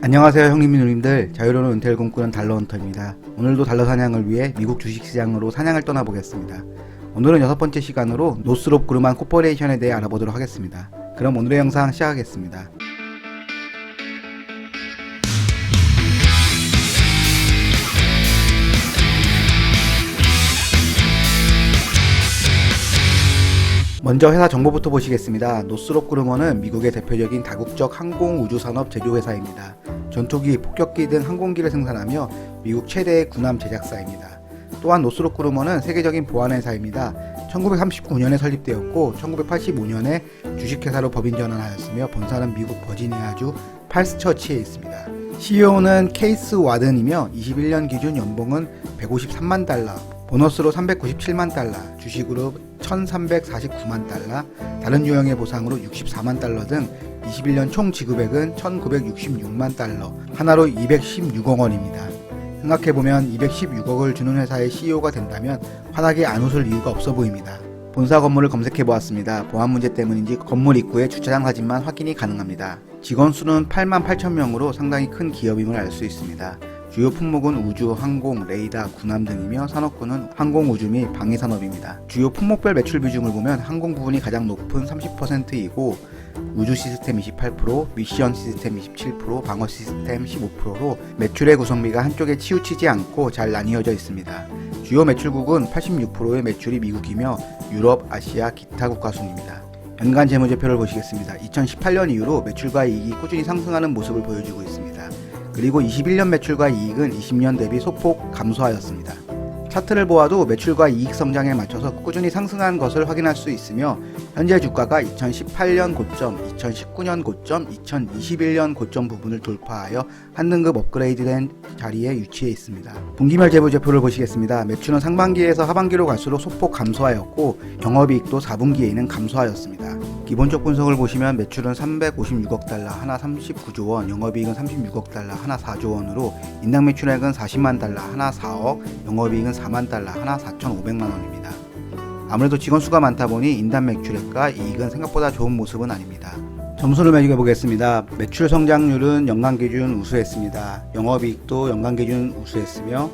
안녕하세요 형님 누님들, 자유로운 은퇴를 꿈꾸는 달러헌터입니다. 오늘도 달러 사냥을 위해 미국 주식시장으로 사냥을 떠나보겠습니다. 오늘은 6번째 시간으로 노스롭 그루먼 코퍼레이션에 대해 알아보도록 하겠습니다. 그럼 오늘의 영상 시작하겠습니다. 먼저 회사 정보부터 보시겠습니다. 노스롭 그루먼은 미국의 대표적인 다국적 항공우주산업 제조회사입니다. 전투기, 폭격기 등 항공기를 생산하며 미국 최대의 군함 제작사입니다. 또한 노스롭 그루먼은 세계적인 보안회사입니다. 1939년에 설립되었고 1985년에 주식회사로 법인 전환하였으며 본사는 미국 버지니아주 팔스처치에 있습니다. CEO는 케이스 와든이며 21년 기준 연봉은 153만 달러, 보너스로 397만 달러, 주식으로 1349만 달러, 다른 유형의 보상으로 64만 달러 등 21년 총 지급액은 1966만 달러, 하나로 216억 원입니다. 생각해보면 216억을 주는 회사의 CEO가 된다면 환하게 안 웃을 이유가 없어 보입니다. 본사 건물을 검색해보았습니다. 보안 문제 때문인지 건물 입구에 주차장 사진만 확인이 가능합니다. 직원 수는 8만 8천 명으로 상당히 큰 기업임을 알 수 있습니다. 주요 품목은 우주, 항공, 레이더, 군함 등이며 산업군은 항공, 우주 및 방위 산업입니다. 주요 품목별 매출 비중을 보면 항공 부분이 가장 높은 30%이고 우주 시스템 28%, 미션 시스템 27%, 방어 시스템 15%로 매출의 구성비가 한쪽에 치우치지 않고 잘 나뉘어져 있습니다. 주요 매출국은 86%의 매출이 미국이며 유럽, 아시아, 기타 국가 순입니다. 연간 재무제표를 보시겠습니다. 2018년 이후로 매출과 이익이 꾸준히 상승하는 모습을 보여주고 있습니다. 그리고 21년 매출과 이익은 20년 대비 소폭 감소하였습니다. 차트를 보아도 매출과 이익 성장에 맞춰서 꾸준히 상승한 것을 확인할 수 있으며 현재 주가가 2018년 고점, 2019년 고점, 2021년 고점 부분을 돌파하여 한 등급 업그레이드된 자리에 위치해 있습니다. 분기별 재무제표를 보시겠습니다. 매출은 상반기에서 하반기로 갈수록 소폭 감소하였고 영업이익도 4분기에는 감소하였습니다. 기본적 분석을 보시면 매출은 356억 달러, 하나 39조 원, 영업이익은 36억 달러, 하나 4조 원으로 인당 매출액은 40만 달러, 하나 4억, 영업이익은 4만 달러, 하나 4,500만 원입니다. 아무래도 직원 수가 많다 보니 인당 매출액과 이익은 생각보다 좋은 모습은 아닙니다. 점수를 매겨 보겠습니다. 매출 성장률은 연간 기준 우수했습니다. 영업이익도 연간 기준 우수했으며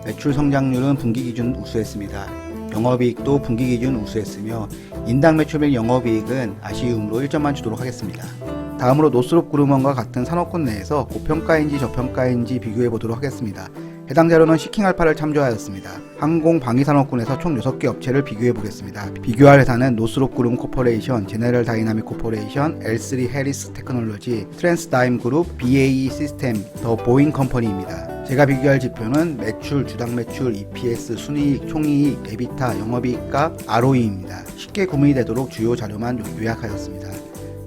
매출 성장률은 분기 기준 우수했습니다. 영업이익도 분기 기준 우수했으며 인당 매출 및 영업이익은 아쉬움으로 1점만 주도록 하겠습니다. 다음으로 노스롭 그루먼과 같은 산업군 내에서 고평가인지 저평가인지 비교해 보도록 하겠습니다. 해당 자료는 시킹알파를 참조하였습니다. 항공 방위 산업군에서 총 6개 업체를 비교해 보겠습니다. 비교할 회사는 노스롭 그루먼 코퍼레이션, 제네럴 다이나믹 코퍼레이션, L3 해리스 테크놀로지, 트랜스다임 그룹, BAE 시스템, 더 보잉 컴퍼니입니다. 제가 비교할 지표는 매출, 주당 매출, EPS, 순이익, 총이익, 에비타, 영업이익과 ROE입니다. 쉽게 구분이 되도록 주요 자료만 요약하였습니다.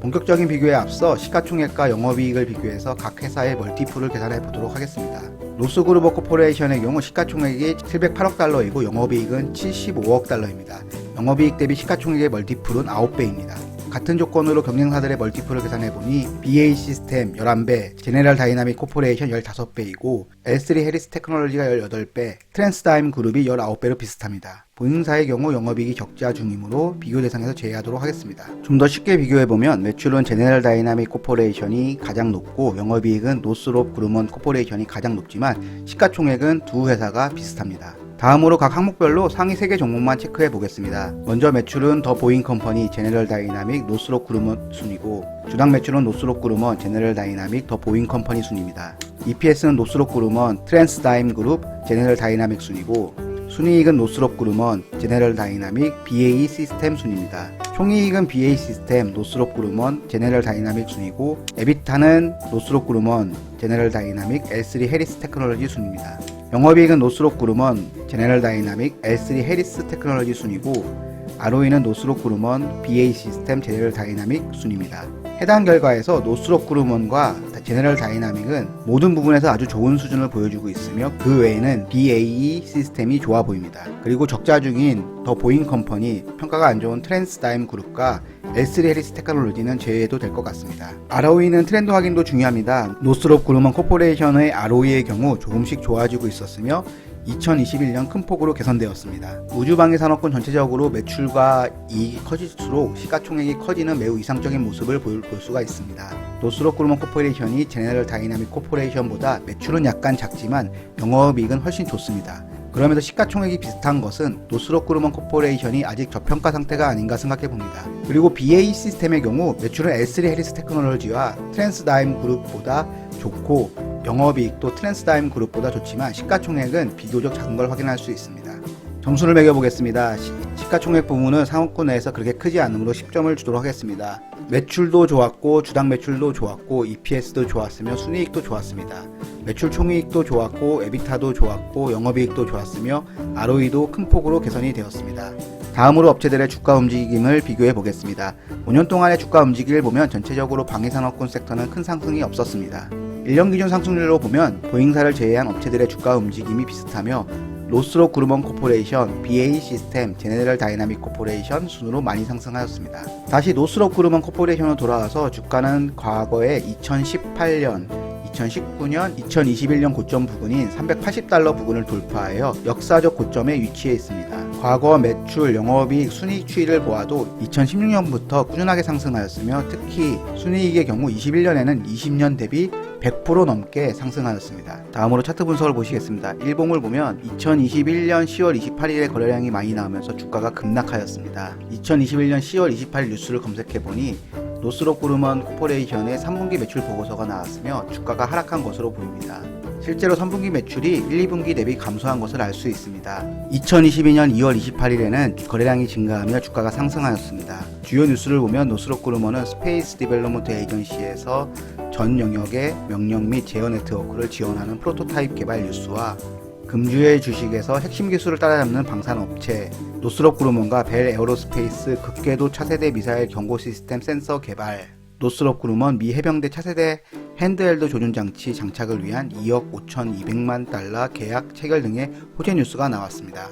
본격적인 비교에 앞서 시가총액과 영업이익을 비교해서 각 회사의 멀티플을 계산해 보도록 하겠습니다. 노스그루먼 코퍼레이션의 경우 시가총액이 708억 달러이고 영업이익은 75억 달러입니다. 영업이익 대비 시가총액의 멀티플은 9배입니다. 같은 조건으로 경쟁사들의 멀티플을 계산해보니 BAE 시스템 11배, 제네럴 다이나믹 코퍼레이션 15배이고 L3 해리스 테크놀로지가 18배, 트랜스다임 그룹이 19배로 비슷합니다. 본사의 경우 영업이익이 적자 중이므로 비교 대상에서 제외하도록 하겠습니다. 좀 더 쉽게 비교해보면 매출은 제네럴 다이나믹 코퍼레이션이 가장 높고 영업이익은 노스롭 그루먼 코퍼레이션이 가장 높지만 시가총액은 두 회사가 비슷합니다. 다음으로 각 항목별로 상위 3개 종목만 체크해 보겠습니다. 먼저 매출은 더 보잉 컴퍼니, 제네럴 다이나믹, 노스롭 그루먼 순이고 주당 매출은 노스롭 그루먼, 제네럴 다이나믹, 더 보잉 컴퍼니 순입니다. EPS는 노스롭 그루먼, 트랜스다임 그룹, 제네럴 다이나믹 순이고 순이익은 노스롭 그루먼, 제네럴 다이나믹, BAE 시스템 순입니다. 총이익은 BAE 시스템, 노스롭 그루먼, 제네럴 다이나믹 순이고 에비타는 노스롭 그루먼, 제네럴 다이나믹, L3 해리스 테크놀로지 순입니다. 영업이익은 노스롭 그루먼, 제네럴 다이나믹, L3 해리스 테크놀로지 순이고 ROE는 노스롭 그루먼, BAE 시스템, 제네럴 다이나믹 순입니다. 해당 결과에서 노스롭 그루먼과 제네럴 다이나믹은 모든 부분에서 아주 좋은 수준을 보여주고 있으며 그 외에는 BAE 시스템이 좋아 보입니다. 그리고 적자 중인 더 보잉 컴퍼니, 평가가 안 좋은 트랜스다임 그룹과 L3 해리스 테크놀로지는 제외해도 될 것 같습니다. ROE는 트렌드 확인도 중요합니다. 노스롭 그루먼 코퍼레이션의 ROE의 경우 조금씩 좋아지고 있었으며 2021년 큰 폭으로 개선되었습니다. 우주방위산업군 전체적으로 매출과 이익이 커질수록 시가총액이 커지는 매우 이상적인 모습을 볼 수가 있습니다. 노스롭 그루먼 코퍼레이션이 제네럴 다이나믹 코퍼레이션보다 매출은 약간 작지만 영업이익은 훨씬 좋습니다. 그럼에도 시가총액이 비슷한 것은 노스롭 그루먼 코퍼레이션이 아직 저평가 상태가 아닌가 생각해 봅니다. 그리고 BAE 시스템의 경우 매출은 L3 해리스 테크놀로지와 트랜스다임 그룹보다 좋고 영업이익도 트랜스다임 그룹보다 좋지만 시가총액은 비교적 작은 걸 확인할 수 있습니다. 점수를 매겨보겠습니다. 시가총액 부분은 상업군 내에서 그렇게 크지 않으므로 10점을 주도록 하겠습니다. 매출도 좋았고 주당 매출도 좋았고 EPS도 좋았으며 순이익도 좋았습니다. 매출 총이익도 좋았고 에비타도 좋았고 영업이익도 좋았으며 ROE도 큰 폭으로 개선이 되었습니다. 다음으로 업체들의 주가 움직임을 비교해 보겠습니다. 5년 동안의 주가 움직임을 보면 전체적으로 방위산업군 섹터는 큰 상승이 없었습니다. 1년 기준 상승률로 보면 보잉사를 제외한 업체들의 주가 움직임이 비슷하며 노스롭 그루먼 코퍼레이션, BAE 시스템, 제네럴 다이나믹 코퍼레이션 순으로 많이 상승하였습니다. 다시 노스롭 그루먼 코퍼레이션으로 돌아와서 주가는 과거에 2018년, 2019년, 2021년 고점 부근인 380달러 부근을 돌파하여 역사적 고점에 위치해 있습니다. 과거 매출, 영업이익, 순이익 추이를 보아도 2016년부터 꾸준하게 상승하였으며 특히 순이익의 경우 21년에는 20년 대비 100% 넘게 상승하였습니다. 다음으로 차트 분석을 보시겠습니다. 일봉을 보면 2021년 10월 28일에 거래량이 많이 나오면서 주가가 급락하였습니다. 2021년 10월 28일 뉴스를 검색해보니 노스롭 그루먼 코퍼레이션의 3분기 매출 보고서가 나왔으며 주가가 하락한 것으로 보입니다. 실제로 3분기 매출이 1, 2분기 대비 감소한 것을 알 수 있습니다. 2022년 2월 28일에는 거래량이 증가하며 주가가 상승하였습니다. 주요 뉴스를 보면 노스롭 그루먼은 스페이스 디벨롭먼트 에이전시에서 전 영역의 명령 및 제어 네트워크를 지원하는 프로토타입 개발 뉴스와 금주의 주식에서 핵심 기술을 따라잡는 방산업체 노스롭 그루먼과 벨 에어로스페이스 극궤도 차세대 미사일 경고 시스템 센서 개발 노스롭 그루먼 미 해병대 차세대 핸드헬드 조준 장치 장착을 위한 2억 5,200만 달러 계약 체결 등의 호재 뉴스가 나왔습니다.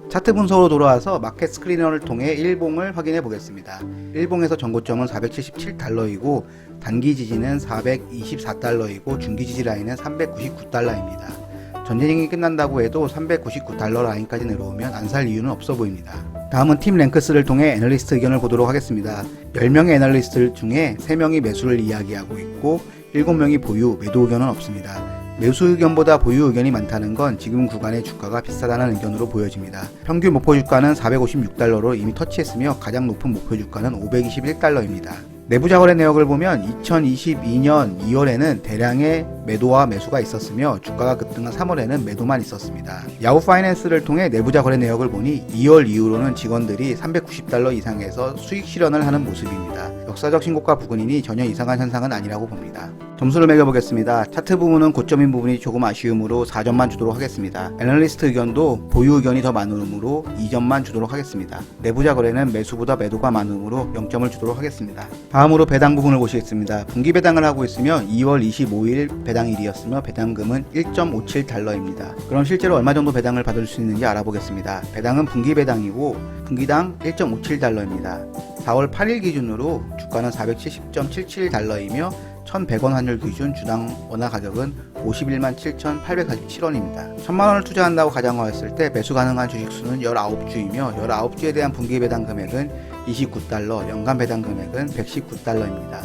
차트 분석으로 돌아와서 마켓 스크리너를 통해 일봉을 확인해 보겠습니다. 일봉에서 전고점은 477달러이고 단기 지지는 424달러이고 중기 지지 라인은 399달러입니다. 전쟁이 끝난다고 해도 399달러 라인까지 내려오면 안 살 이유는 없어 보입니다. 다음은 팀 랭크스를 통해 애널리스트 의견을 보도록 하겠습니다. 10명의 애널리스트 중에 3명이 매수를 이야기하고 있고 7명이 보유, 매도 의견은 없습니다. 매수 의견보다 보유 의견이 많다는 건 지금 구간의 주가가 비싸다는 의견으로 보여집니다. 평균 목표 주가는 456달러로 이미 터치했으며 가장 높은 목표 주가는 521달러입니다. 내부자 거래 내역을 보면 2022년 2월에는 대량의 매도와 매수가 있었으며 주가가 급등한 3월에는 매도만 있었습니다. 야후 파이낸스를 통해 내부자 거래 내역을 보니 2월 이후로는 직원들이 390달러 이상에서 수익 실현을 하는 모습입니다. 역사적 신고가 부근이니 전혀 이상한 현상은 아니라고 봅니다. 점수를 매겨보겠습니다. 차트 부분은 고점인 부분이 조금 아쉬우므로 4점만 주도록 하겠습니다. 애널리스트 의견도 보유 의견이 더 많으므로 2점만 주도록 하겠습니다. 내부자 거래는 매수보다 매도가 많으므로 0점을 주도록 하겠습니다. 다음으로 배당 부분을 보시겠습니다. 분기 배당을 하고 있으며 2월 25일 배당일이었으며 배당금은 1.57달러입니다. 그럼 실제로 얼마 정도 배당을 받을 수 있는지 알아보겠습니다. 배당은 분기 배당이고 분기당 1.57달러입니다. 4월 8일 기준으로 주가는 470.77달러이며 1,100원 환율 기준 주당 원화 가격은 51만 7,847원입니다. 1,000만원을 투자한다고 가정하였을 때 매수 가능한 주식수는 19주이며 19주에 대한 분기 배당 금액은 29달러, 연간 배당 금액은 119달러입니다.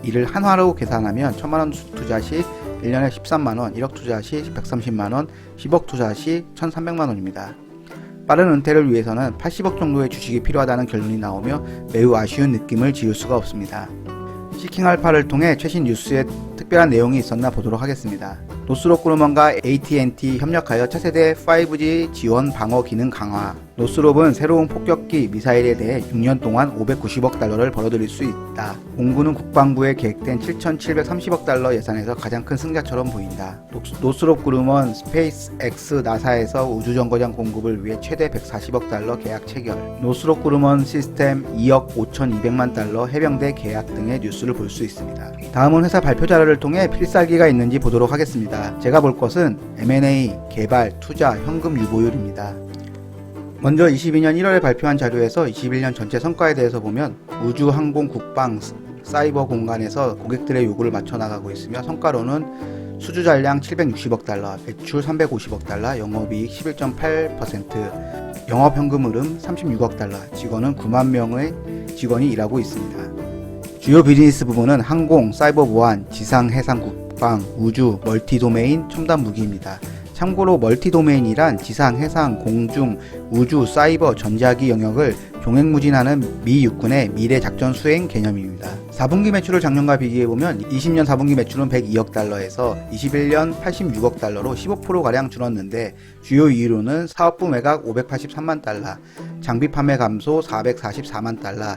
이를 한화로 계산하면 1,000만원 투자 시 1년에 13만원, 1억 투자 시 130만원, 10억 투자 시 1,300만원입니다. 빠른 은퇴를 위해서는 80억 정도의 주식이 필요하다는 결론이 나오며 매우 아쉬운 느낌을 지울 수가 없습니다. 시킹알파를 통해 최신 뉴스에 특별한 내용이 있었나 보도록 하겠습니다. 노스롭 그루먼과 AT&T 협력하여 차세대 5G 지원 방어 기능 강화. 노스롭은 새로운 폭격기 미사일에 대해 6년 동안 590억 달러를 벌어들일 수 있다. 공군은 국방부에 계획된 7,730억 달러 예산에서 가장 큰 승자처럼 보인다. 노스롭 그루먼 스페이스 X 나사에서 우주정거장 공급을 위해 최대 140억 달러 계약 체결. 노스롭 그루먼 시스템 2억 5,200만 달러 해병대 계약 등의 뉴스를 볼 수 있습니다. 다음은 회사 발표 자료를 통해 필살기가 있는지 보도록 하겠습니다. 제가 볼 것은 M&A, 개발, 투자, 현금 유보율입니다. 먼저 22년 1월에 발표한 자료에서 21년 전체 성과에 대해서 보면 우주, 항공, 국방, 사이버 공간에서 고객들의 요구를 맞춰 나가고 있으며 성과로는 수주 잔량 760억 달러, 매출 350억 달러, 영업이익 11.8%, 영업현금 흐름 36억 달러, 직원은 9만 명의 직원이 일하고 있습니다. 주요 비즈니스 부문은 항공, 사이버 보안, 지상, 해상, 국방, 우주, 멀티 도메인, 첨단 무기입니다. 참고로 멀티 도메인이란 지상, 해상, 공중, 우주, 사이버, 전자기 영역을 종횡무진하는 미 육군의 미래 작전 수행 개념입니다. 4분기 매출을 작년과 비교해보면 20년 4분기 매출은 102억 달러에서 21년 86억 달러로 15%가량 줄었는데 주요 이유로는 사업부 매각 583만 달러, 장비 판매 감소 444만 달러,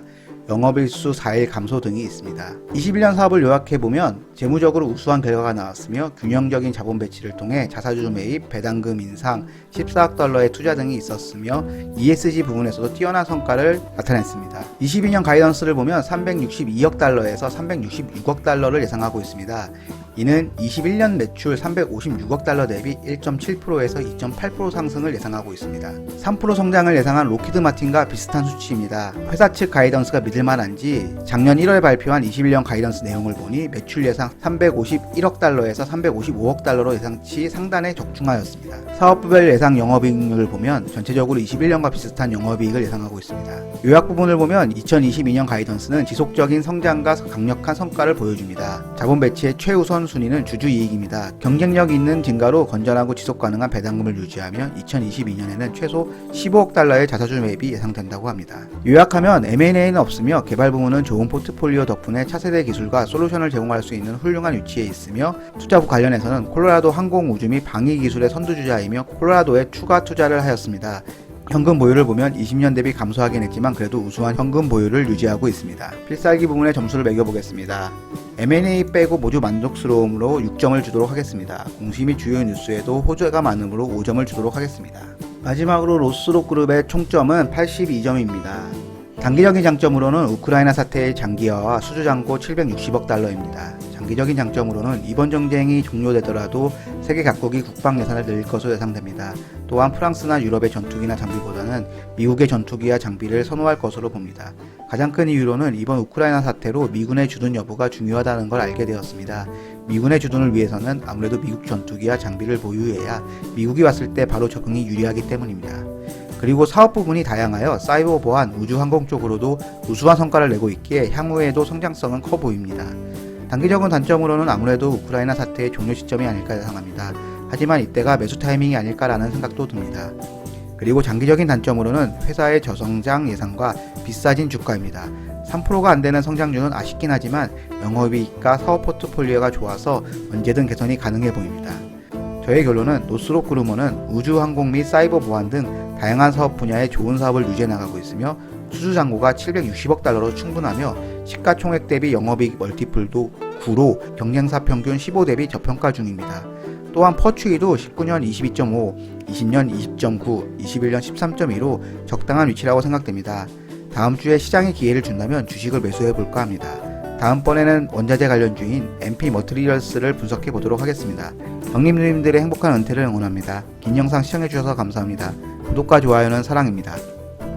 영업일수 4일 감소 등이 있습니다. 21년 사업을 요약해보면 재무적으로 우수한 결과가 나왔으며 균형적인 자본 배치를 통해 자사주 매입, 배당금 인상, 14억 달러의 투자 등이 있었으며 ESG 부분에서도 뛰어난 성과를 나타냈습니다. 22년 가이던스를 보면 362억 달러에서 366억 달러를 예상하고 있습니다. 이는 21년 매출 356억 달러 대비 1.7%에서 2.8% 상승을 예상하고 있습니다. 3% 성장을 예상한 로키드 마틴과 비슷한 수치입니다. 회사 측 가이던스가 믿을만한지 작년 1월에 발표한 21년 가이던스 내용을 보니 매출 예상 351억 달러에서 355억 달러로 예상치 상단에 적중하였습니다. 사업부별 예상 영업이익률을 보면 전체적으로 21년과 비슷한 영업이익을 예상하고 있습니다. 요약 부분을 보면 2022년 가이던스는 지속적인 성장과 강력한 성과를 보여줍니다. 자본 배치의 최우선 순위는 주주이익입니다. 경쟁력 있는 증가로 건전하고 지속 가능한 배당금을 유지하며 2022년에는 최소 15억 달러의 자사주 매입이 예상된다고 합니다. 요약하면 M&A는 없으며 개발 부문은 좋은 포트폴리오 덕분에 차세대 기술과 솔루션을 제공할 수 있는 훌륭한 위치에 있으며 투자부 관련해서는 콜로라도 항공우주 및 방위 기술의 선두주자이며 콜로라도에 추가 투자를 하였습니다. 현금 보유를 보면 20년 대비 감소하긴 했지만 그래도 우수한 현금 보유를 유지하고 있습니다. 필살기 부분의 점수를 매겨보겠습니다. M&A 빼고 모두 만족스러움으로 6점을 주도록 하겠습니다. 공시 및 주요 뉴스에도 호재가 많으므로 5점을 주도록 하겠습니다. 마지막으로 로스록 그룹의 총점은 82점입니다. 단기적인 장점으로는 우크라이나 사태의 장기화와 수주 잔고 760억 달러입니다. 장기적인 장점으로는 이번 전쟁이 종료되더라도 세계 각국이 국방 예산을 늘릴 것으로 예상됩니다. 또한 프랑스나 유럽의 전투기나 장비보다는 미국의 전투기와 장비를 선호할 것으로 봅니다. 가장 큰 이유로는 이번 우크라이나 사태로 미군의 주둔 여부가 중요하다는 걸 알게 되었습니다. 미군의 주둔을 위해서는 아무래도 미국 전투기와 장비를 보유해야 미국이 왔을 때 바로 적응이 유리하기 때문입니다. 그리고 사업 부분이 다양하여 사이버 보안, 우주 항공 쪽으로도 우수한 성과를 내고 있기에 향후에도 성장성은 커 보입니다. 단기적인 단점으로는 아무래도 우크라이나 사태의 종료 시점이 아닐까 예상합니다. 하지만 이때가 매수 타이밍이 아닐까라는 생각도 듭니다. 그리고 장기적인 단점으로는 회사의 저성장 예상과 비싸진 주가입니다. 3%가 안되는 성장률은 아쉽긴 하지만 영업이익과 사업 포트폴리오가 좋아서 언제든 개선이 가능해 보입니다. 저의 결론은 노스록 그루머는 우주 항공 및 사이버 보안 등 다양한 사업 분야에 좋은 사업을 유지해 나가고 있으며 수주 잔고가 760억 달러로 충분하며 시가총액 대비 영업이익 멀티플도 9로 경쟁사 평균 15 대비 저평가 중입니다. 또한 퍼추이도 19년 22.5, 20년 20.9, 21년 13.2로 적당한 위치라고 생각됩니다. 다음 주에 시장에 기회를 준다면 주식을 매수해 볼까 합니다. 다음번에는 원자재 관련주인 MP 머트리얼스를 분석해 보도록 하겠습니다. 형님들의 행복한 은퇴를 응원합니다. 긴 영상 시청해 주셔서 감사합니다. 구독과 좋아요는 사랑입니다.